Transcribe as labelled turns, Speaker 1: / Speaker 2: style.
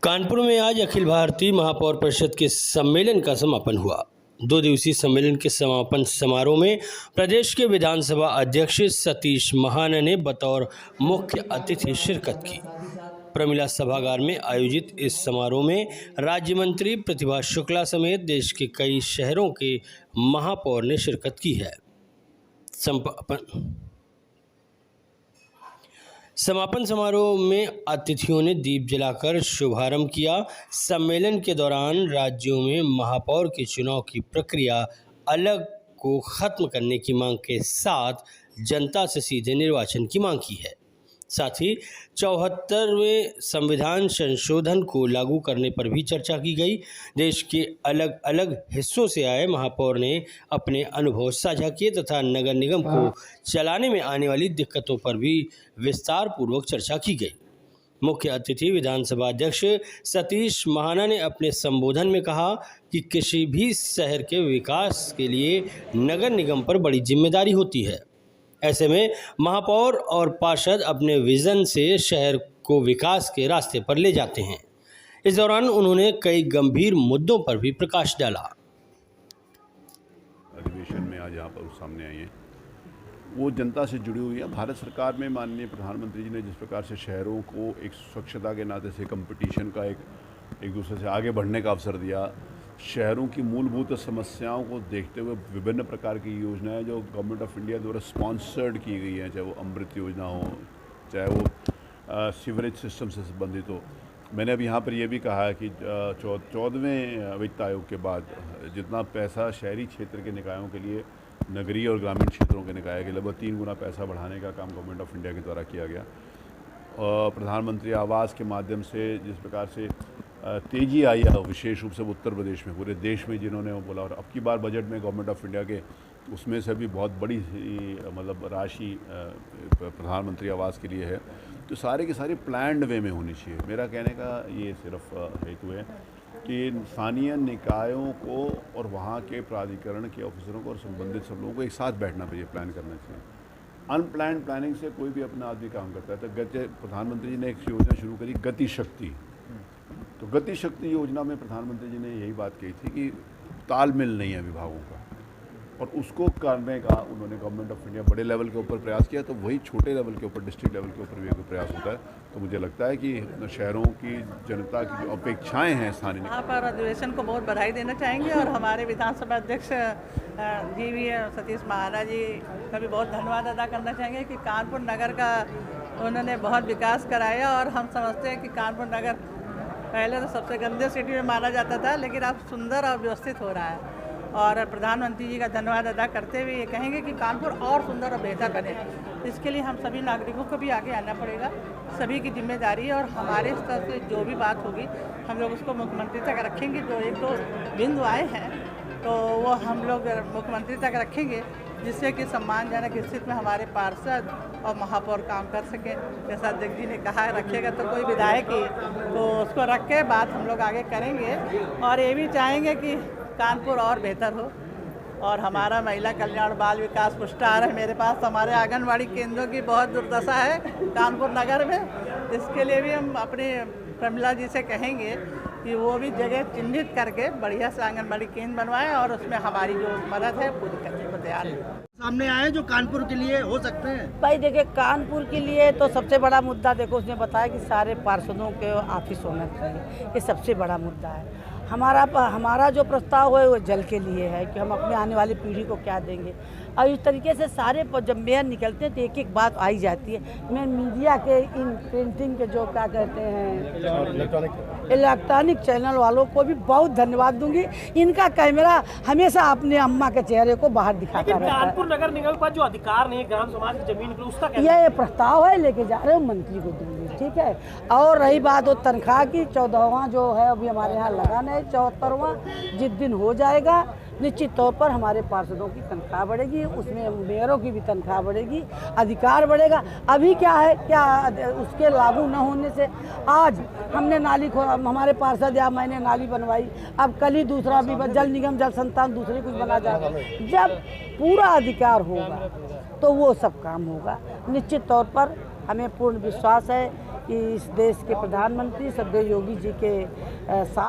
Speaker 1: कानपुर में आज अखिल भारतीय महापौर परिषद के सम्मेलन का समापन हुआ। 2 दिवसीय सम्मेलन के समापन समारोह में प्रदेश के विधानसभा अध्यक्ष सतीश महाना ने बतौर मुख्य अतिथि शिरकत की। प्रमिला सभागार में आयोजित इस समारोह में राज्य मंत्री प्रतिभा शुक्ला समेत देश के कई शहरों के महापौर ने शिरकत की है। समापन समारोह में अतिथियों ने दीप जलाकर शुभारंभ किया। सम्मेलन के दौरान राज्यों में महापौर के चुनाव की प्रक्रिया अलग को खत्म करने की मांग के साथ जनता से सीधे निर्वाचन की मांग की है। साथ ही 74वें संविधान संशोधन को लागू करने पर भी चर्चा की गई। देश के अलग अलग हिस्सों से आए महापौर ने अपने अनुभव साझा किए तथा नगर निगम को चलाने में आने वाली दिक्कतों पर भी विस्तार पूर्वक चर्चा की गई। मुख्य अतिथि विधानसभा अध्यक्ष सतीश महाना ने अपने संबोधन में कहा कि किसी भी शहर के विकास के लिए नगर निगम पर बड़ी जिम्मेदारी होती है। ऐसे में महापौर और पार्षद अपने विजन से शहर को विकास के रास्ते पर ले जाते हैं। इस दौरान उन्होंने कई गंभीर मुद्दों पर भी प्रकाश डाला।
Speaker 2: अधिवेशन में आज यहाँ पर सामने आई है वो जनता से जुड़ी हुई है। भारत सरकार में माननीय प्रधानमंत्री जी ने जिस प्रकार से शहरों को एक स्वच्छता के नाते से कंपटीशन का एक दूसरे से आगे बढ़ने का अवसर दिया, शहरों की मूलभूत समस्याओं को देखते हुए विभिन्न प्रकार की योजनाएं जो गवर्नमेंट ऑफ इंडिया द्वारा स्पॉन्सर्ड की गई हैं, चाहे वो अमृत योजना हो, चाहे वो सीवरेज सिस्टम से संबंधित हो। मैंने अब यहाँ पर यह भी कहा है कि 14वें वित्त आयोग के बाद जितना पैसा शहरी क्षेत्र के निकायों के लिए नगरीय और ग्रामीण क्षेत्रों के निकाय के लगभग 3 गुना पैसा बढ़ाने का काम गवर्नमेंट ऑफ इंडिया के द्वारा किया गया। प्रधानमंत्री आवास के माध्यम से जिस प्रकार से तेज़ी आई है, विशेष रूप से उत्तर प्रदेश में, पूरे देश में जिन्होंने वो बोला, और अब की बार बजट में गवर्नमेंट ऑफ इंडिया के उसमें से भी बहुत बड़ी मतलब राशि प्रधानमंत्री आवास के लिए है। तो सारे की सारी प्लान्ड वे में होनी चाहिए। मेरा कहने का ये सिर्फ हेतु है कि स्थानीय निकायों को और वहाँ के प्राधिकरण के ऑफिसरों को और संबंधित सब लोगों को एक साथ बैठना चाहिए, प्लान करना चाहिए। अनप्लान्ड प्लानिंग से कोई भी अपना आदमी काम करता है। तो प्रधानमंत्री जी ने एक योजना शुरू करी, गति शक्ति। तो गति शक्ति योजना में प्रधानमंत्री जी ने यही बात कही थी कि तालमेल नहीं है विभागों का, और उसको करने का उन्होंने गवर्नमेंट ऑफ इंडिया बड़े लेवल के ऊपर प्रयास किया। तो वही छोटे लेवल के ऊपर, डिस्ट्रिक्ट लेवल के ऊपर भी एक प्रयास होता है। तो मुझे लगता है कि शहरों की जनता की जो अपेक्षाएं हैं स्थानीय,
Speaker 3: यहाँ पर अधिवेशन को बहुत बधाई देना चाहेंगे और हमारे विधानसभा अध्यक्ष जी भी सतीश महाना जी का भी बहुत धन्यवाद अदा करना चाहेंगे कि कानपुर नगर का उन्होंने बहुत विकास कराया। और हम समझते हैं कि कानपुर नगर पहले तो सबसे गंदे सिटी में माना जाता था, लेकिन अब सुंदर और व्यवस्थित हो रहा है। और प्रधानमंत्री जी का धन्यवाद अदा करते हुए ये कहेंगे कि कानपुर और सुंदर और बेहतर बने। इसके लिए हम सभी नागरिकों को भी आगे आना पड़ेगा, सभी की जिम्मेदारी है। और हमारे स्तर से जो भी बात होगी हम लोग उसको मुख्यमंत्री तक रखेंगे। जो 1-2 बिंदु आए हैं तो वो हम लोग मुख्यमंत्री तक रखेंगे, जिससे कि सम्मानजनक स्थिति में हमारे पार्षद और महापौर काम कर सकें। जैसा अध्यक्ष जी ने कहा रखेगा तो कोई विधायक ही तो उसको रख के बात हम लोग आगे करेंगे। और ये भी चाहेंगे कि कानपुर और बेहतर हो। और हमारा महिला कल्याण बाल विकास पुरस्कार है मेरे पास, हमारे आंगनबाड़ी केंद्रों की बहुत दुर्दशा है कानपुर नगर में। इसके लिए भी हम अपने प्रमिला जी से कहेंगे कि वो भी जगह चिन्हित करके बढ़िया से आंगनबाड़ी केंद्र बनवाएं और उसमें हमारी जो मदद है पूरी करने को तैयार है।
Speaker 4: सामने आए जो कानपुर के लिए हो सकते हैं।
Speaker 5: भाई देखिए, कानपुर के लिए तो सबसे बड़ा मुद्दा देखो, उसने बताया कि सारे पार्षदों के ऑफिस होना चाहिए। ये सबसे बड़ा मुद्दा है। हमारा जो प्रस्ताव है वो जल के लिए है कि हम अपने आने वाली पीढ़ी को क्या देंगे। और इस तरीके से सारे जब मेयर निकलते हैं तो एक एक बात आई जाती है। मैं मीडिया के इन प्रिंटिंग के जो क्या कहते हैं इलेक्ट्रॉनिक चैनल वालों को भी बहुत धन्यवाद दूंगी। इनका कैमरा हमेशा अपने अम्मा के चेहरे को बाहर दिखाता रहता है।
Speaker 4: कानपुर नगर निगम पर जो अधिकार नहीं, ग्राम समाज की जमीन पर, उसका
Speaker 5: ये प्रस्ताव है, लेके जा रहे हो, मंत्री को दूंगी, ठीक है। और रही बात वो तनख्वाह की, 14वां जो है अभी हमारे यहाँ लगाना है, 74वां जिस दिन हो जाएगा निश्चित तौर पर हमारे पार्षदों की तनख्वाह बढ़ेगी, उसमें मेयरों की भी तनख्वाह बढ़ेगी, अधिकार बढ़ेगा। अभी क्या है, क्या उसके लागू न होने से आज हमने नाली हमारे पार्षद या मैंने नाली बनवाई, अब कल ही दूसरा भी जल निगम जल संस्थान दूसरे कुछ बना जाएगा। जब पूरा अधिकार होगा तो वो सब काम होगा। निश्चित तौर पर हमें पूर्ण विश्वास है कि इस देश के प्रधानमंत्री श्रद्धेय योगी जी के साथ